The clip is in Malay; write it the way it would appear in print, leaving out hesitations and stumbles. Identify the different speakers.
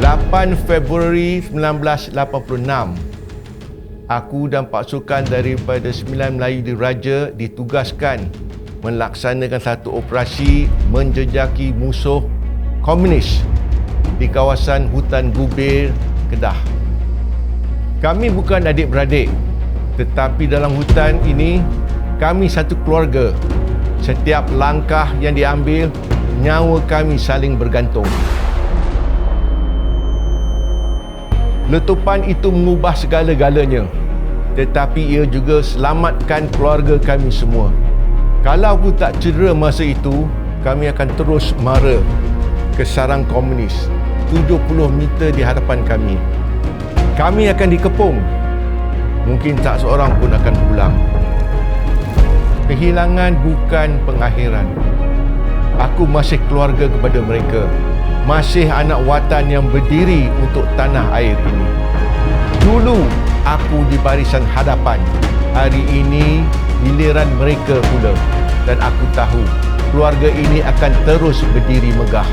Speaker 1: 8 Februari 1986, aku dan pasukan daripada Sembilan Melayu Diraja ditugaskan melaksanakan satu operasi menjejaki musuh komunis di kawasan hutan Gubir, Kedah. Kami bukan adik-beradik, tetapi dalam hutan ini kami satu keluarga. Setiap langkah yang diambil, nyawa kami saling bergantung. Letupan itu mengubah segala-galanya, tetapi ia juga selamatkan keluarga kami semua. Kalau aku tak cedera masa itu, kami akan terus mara ke sarang komunis 70 meter di hadapan kami. Kami akan dikepung. Mungkin tak seorang pun akan pulang. Kehilangan bukan pengakhiran. Aku masih keluarga kepada mereka. Masih anak watan yang berdiri untuk tanah air ini. Dulu aku di barisan hadapan. Hari ini giliran mereka pula. Dan aku tahu keluarga ini akan terus berdiri megah.